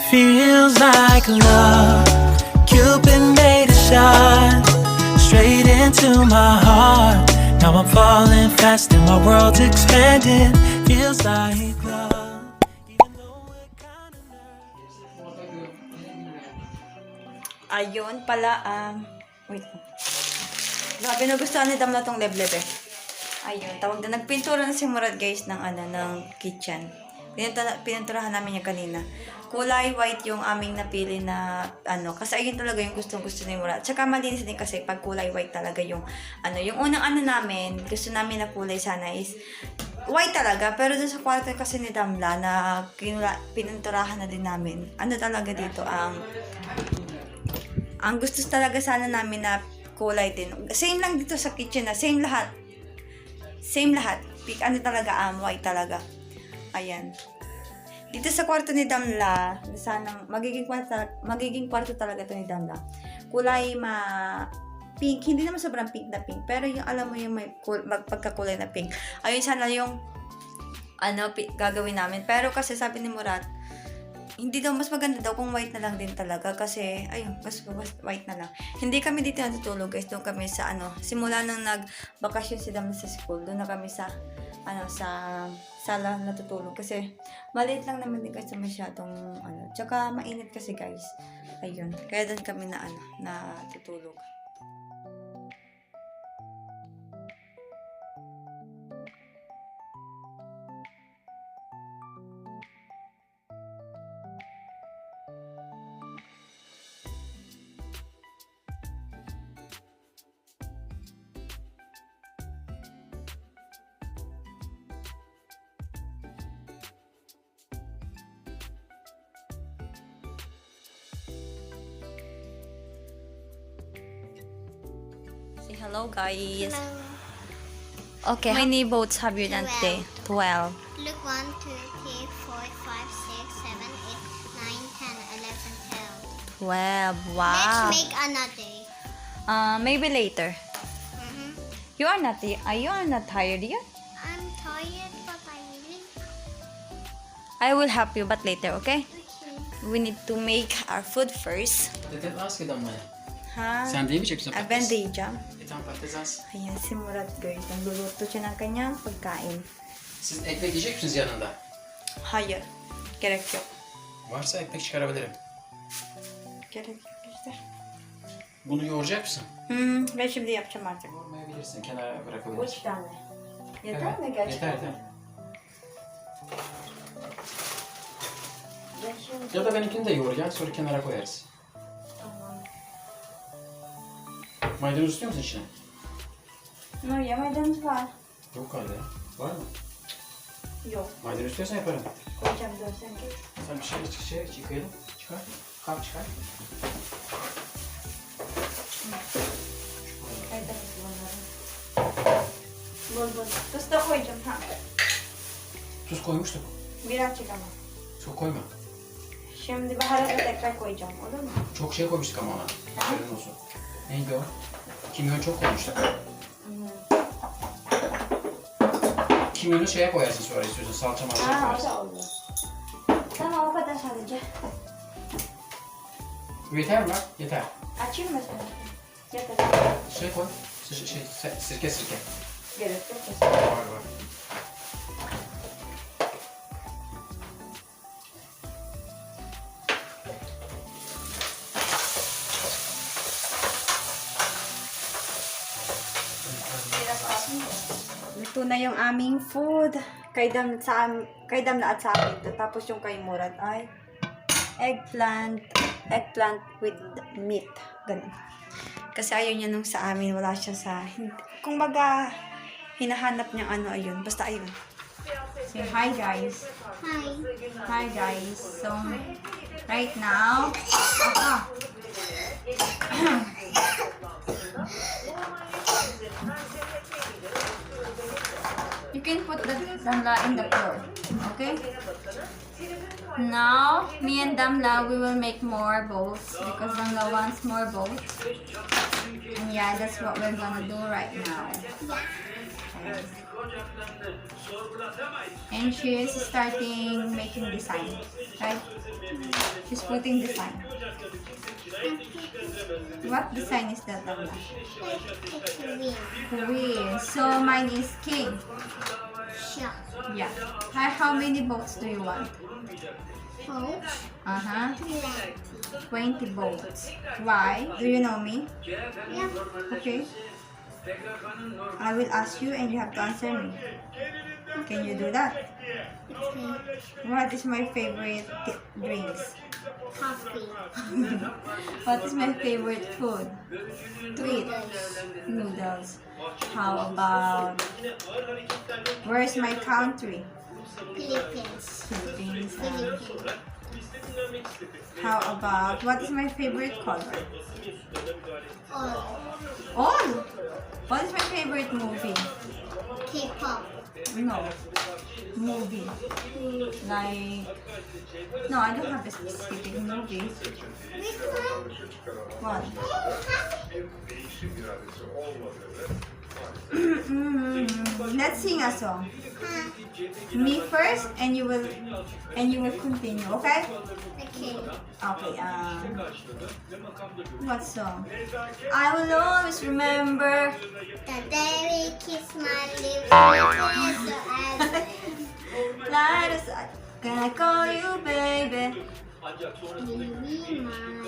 Feels like love. Cupid made a shot straight into my heart. Now I'm falling fast and my world's expanding. Feels like love. Even though we're kind of nervous. Ayun pala, wait. Grabe, nagustuhan ni Dam na tong lebleb eh. Ayun, tawag na, nagpintura na si Murad guys ng ng kitchen. Pininturahan namin yung kanina. Kulay white yung aming napili na kasi ayun talaga yung gustong-gusto ni Murad. Tsaka malinis din kasi pag kulay white talaga yung yung unang namin, gusto namin na kulay sana is white talaga. Pero dun sa kwarto kasi ni Damla na pininturahan na din namin. Talaga dito ang gusto talaga sana namin na kulay din. Same lang dito sa kitchen na. Same lahat. Talaga, white talaga. Ayan. Dito sa kwarto ni Damla, sana magiging kwarto talaga to ni Damla. Kulay pink. Hindi naman sobrang pink na pink. Pero yung alam mo yung may pagkakulay na pink. Ayun sana yung gagawin namin. Pero kasi sabi ni Murat, hindi daw, mas maganda daw kung white na lang din talaga kasi, ayun, mas white na lang. Hindi kami dito natutulog guys, doon kami sa simula nang nagbakasyon si Dam sa school, doon na kami sa sala natutulog kasi maliit lang naman din kasi masyadong, tsaka mainit kasi guys, ayun, kaya doon kami natutulog. Hello guys. Hello. Okay, how many votes have you done today? 12. Look, 1, 2, 3, 4, 5, 6, 7, 8, 9, 10, 11, 12. Wow. Let's make another. Maybe later. You are not tired yet? I'm tired, but I'm willing. I will help you, but later, okay? Okay. We need to make our food first. Neden az kadar mı? Ha? Sen de yemeyecek misin Ben patates? de yiyeceğim. Tamam patates az. Ayan, si Murat guys. Nagluluto siya ng kanyang pagkain. Siz ekmek yiyecek misiniz yanında? Hayır. Gerek yok. Varsa ekmek çıkarabilirim. Gerek yok işte. Bunu yoğuracak mısın? Ben şimdi yapacağım artık. Yoğurmayabilirsin, kenara bırakabilirsin. 3 tane. Yeter Evet, mi gerçekten? Yeter. Ben şimdi... Ya da benimkini de yoğur ya, sonra kenara koyarız. Tamam. Maydanoz istiyor musun içine? No, maydanoz var. Yok galiba ya. Var mı? Yok. Maydanoz istiyorsan yaparım. Koyacağım dönsen gel. Sen bir şey yıkayalım. Çıkar. Kalk çıkar. Maydanoz bunları. Bol. Tuz da koyacağım ha. Tuz koymuştuk. Birazcık ama. Çok koyma. Şimdi baharatı tekrar koyacağım, olur mu? Çok şey koymuştuk ama ona. Haberin olsun. Neydi o? Kimyon çok koymuştuk. Kimyonu şeye koyarsın sonra istiyorsan. Salça malça Ha, o koyarsın. da olur. Tamam, o kadar sadece. Bu yeter mi? Yeter. Açayım mı sana? Yeter. Şey koy. Sirke. Gerek yok. Var. Luto na yung aming food. Kay Dam na at sa akin. Tapos yung kay Murad ay eggplant with meat. Ganun. Kasi ayaw niya nung sa amin. Wala siya sa... Kung baga, hinahanap niya ayun. Basta ayun. Say hi guys. Hi. Hi guys. So, right now... You can put the damla in the floor, okay? Now, me and Damla, we will make more bowls because Damla wants more bowls. And yeah, that's what we're gonna do right now. And she is starting making design, right? She's putting design. What design is that, Damla? Queen. So mine is king. Sure. Yeah. How many votes do you want? Folks. 20 votes. Why? Do you know me? Yeah. Okay. I will ask you and you have to answer me. Can you do that? Okay. What is my favorite drinks? Coffee. What is my favorite food? To eat? Noodles. How about... Where's my country? Philippines. Philippines. Philippines. How about... What is my favorite color? All. All! What is my favorite movie? K-pop. No. Movie. Like... No, I don't have a specific movie. Which one? What? Let's sing a song. Me first, and you will continue. Okay? Okay. Okay. What song? I will always remember. The day we kiss my lips. So I Light aside. Can I call you baby? will be mine.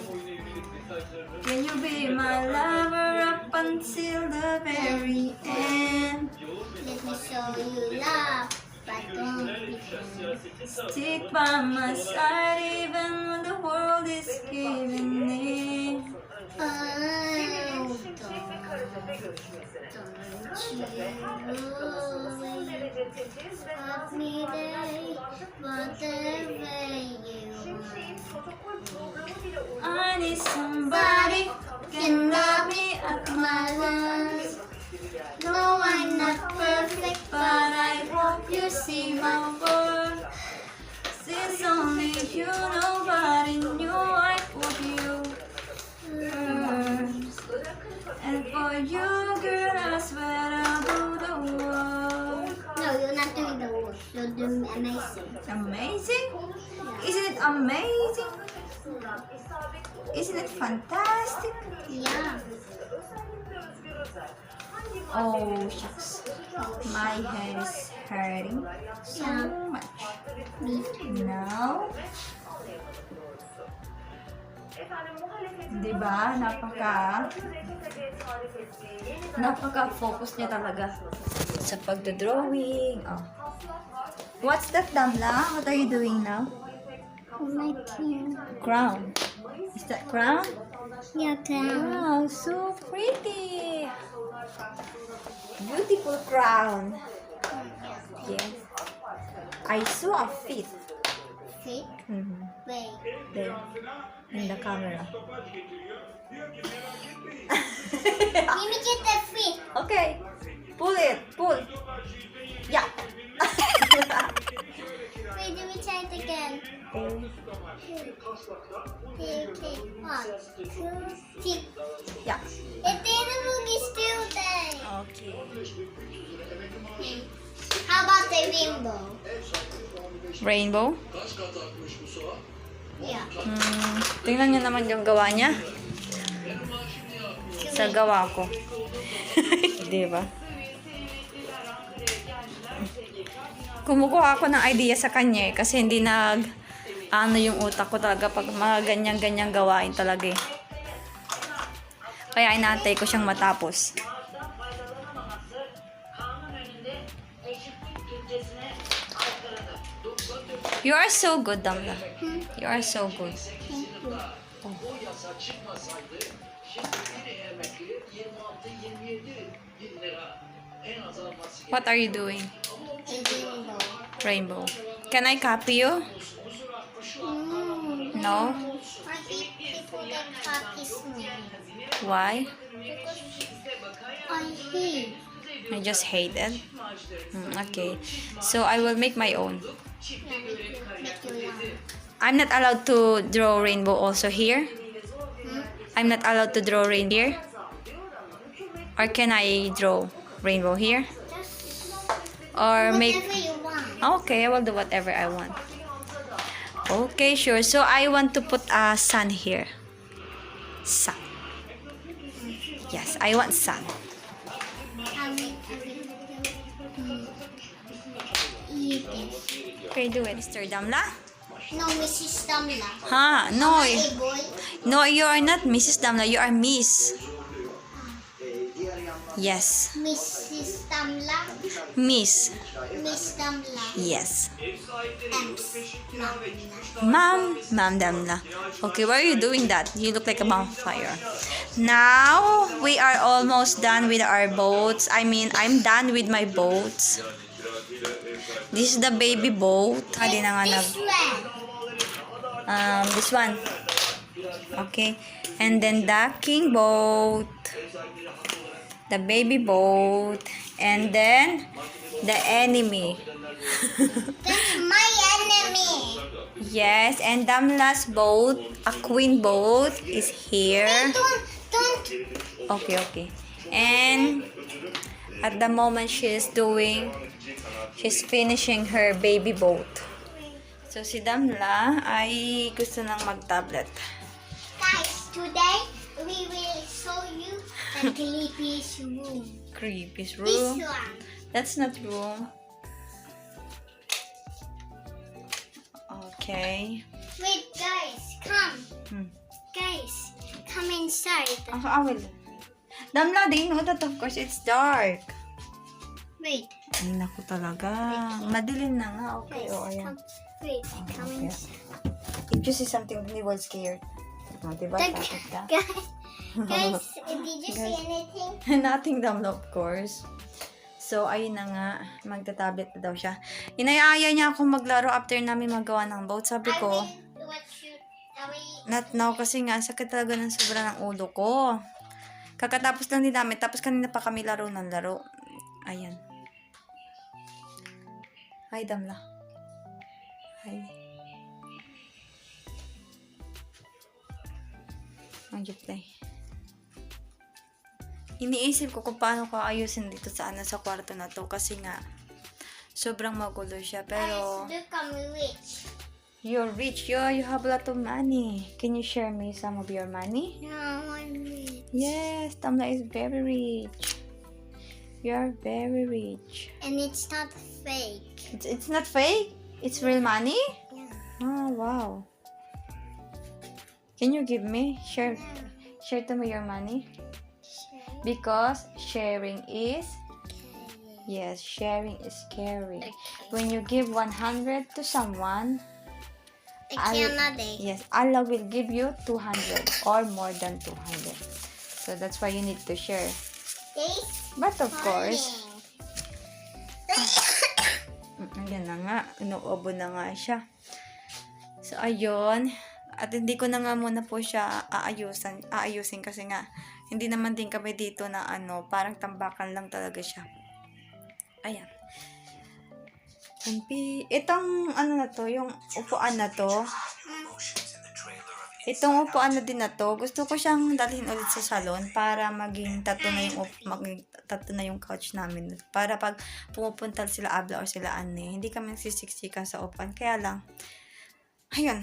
Can you be my lover up until the very end? Let me show you love, but don't pretend. Stick by my side even when the world is giving in. Oh, don't you love me day, whatever you want. I need somebody can love me at my worst. No, I'm not perfect, but I hope you see my worth. Since only you, nobody knew I put you first. And for you, girl, I swear I'll do the work. No, you're not doing the work. You're doing amazing. Amazing? Isn't it amazing? Isn't it fantastic? Yeah. Oh, shucks. My head is hurting so much. Me too. Now, diba, napaka-focus niya talaga sa pagdodrawing. Oh. What's that, Damla? What are you doing now? My team. Crown. Is that crown? Yeah, Wow, so pretty. Beautiful crown. Yes. I saw a feet. Fit. Wait. There. In the camera. Let me get the fit. Okay. Pull it. Pull. Yeah. Wait, let me try it again. Okay. 1, 2, 3. Yeah. It didn't really still there. Okay. How about the rainbow? Rainbow? Yeah. Tingnan niyo naman yung gawa niya. Sa gawa ko. Di ba? Kumukuha ako ng idea sa kanya eh, kasi hindi ano yung utak ko talaga pag mga ganyan-ganyan gawain talaga eh. Kaya inaantay ko siyang matapos. You are so good, Damla. You are so good. Thank you. What are you doing? A rainbow. Rainbow. Can I copy you? No? I think people that copies me. Why? I hate. I just hate it. Okay. So I will make my own. Make you laugh. I'm not allowed to draw rainbow also here. I'm not allowed to draw rainbow here. Or can I draw rainbow here? Or make... Whatever you want. Okay, I will do whatever I want. Okay, sure. So, I want to put a sun here. Sun. Yes, I want sun. Eat it. Okay, do it, Mr. Damla. No, Mrs. Tamla. Ha, no. Hey, boy. No, you are not Mrs. Damla. You are Miss. Yes. Mrs. Tamla. Miss. Miss Tamla. Yes. Ems. Ma'am Damla. Okay, why are you doing that? You look like a bonfire. Now, we are almost done with our boats. I mean, I'm done with my boats. This is the baby boat. Hindi na nga This one. this one. Okay. And then the king boat. The baby boat. And then the enemy. That's my enemy. Yes, and Damla's boat, a queen boat, is here. Don't. Okay. And at the moment she's finishing her baby boat. So si Damla ay gusto nang mag-tablet. Guys, today we will show you the Creepy's room. Creepy's This room. one. That's not room. Okay. Wait, guys, come. Hmm. Guys, come inside. I will. Damla, they know that of course it's dark. Wait, Ay, naku talaga. Madilim na nga. Okay, guys, oh, ayan. come. Wait, come Okay. inside. If you see something, you will scared. Oh, diba? Takot ka? Guys, did you see anything? Nothing Damla, of course. So, ayun na nga. Magta-tablet na daw siya. Inayaya niya akong maglaro after namin magawa ng boat. Sabi I ko, will watch you. I will. not now kasi nga, sakit talaga ng sobra ng ulo ko. Kakatapos lang din namin. Tapos kanina pa kami laro ng laro. Ayan. Hi, Damla. Hi. How'd you play? Iniisip ko kung paano ko ayusin dito sa sa kwarto na to kasi nga sobrang magulo siya. Pero Guys, look, I'm rich. you're rich. You have a lot of money. Can you share me some of your money? No, I'm rich. Yes, Tamla is very rich. You're very rich. And it's not fake. It's not fake. It's real money. Yeah. Oh wow. Can you give me share to me your money? Because sharing is sharing is caring. When you give 100 to someone, yes, Allah will give you 200 or more than 200. So that's why you need to share. But of course, ayan na nga, inuubo na nga siya. So ayun, at hindi ko na nga muna po siya aayusin kasi nga hindi naman din kami dito na parang tambakan lang talaga siya. Ayan. Itong na to, yung upuan na to. Itong upuan na din na to, gusto ko siyang dalhin ulit sa salon para maging tatlo na yung couch namin. Para pag pumupunta sila Abla or sila Anne, hindi kami nagsisiksikan sa upuan. Kaya lang, ayun,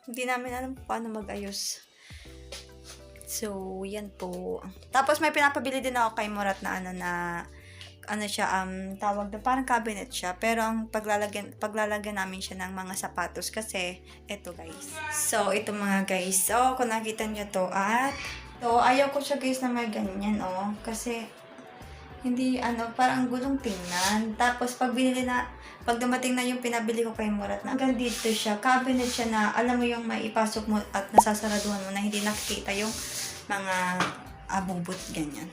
hindi namin alam paano mag-ayos. So, yan po. Tapos may pinapabili din ako kay Murat na tawag na parang cabinet siya. Pero ang paglalagyan namin siya ng mga sapatos kasi eto guys. So, ito mga guys. So, kung nakita nyo to at ayaw ko siya guys na may ganyan kasi hindi parang gulong tingnan. Tapos pag dumating na yung pinabili ko kay Murat na hanggang dito siya, cabinet siya na alam mo yung maipasok mo at nasasaraduhan mo na hindi nakikita yung mga abubot ganyan.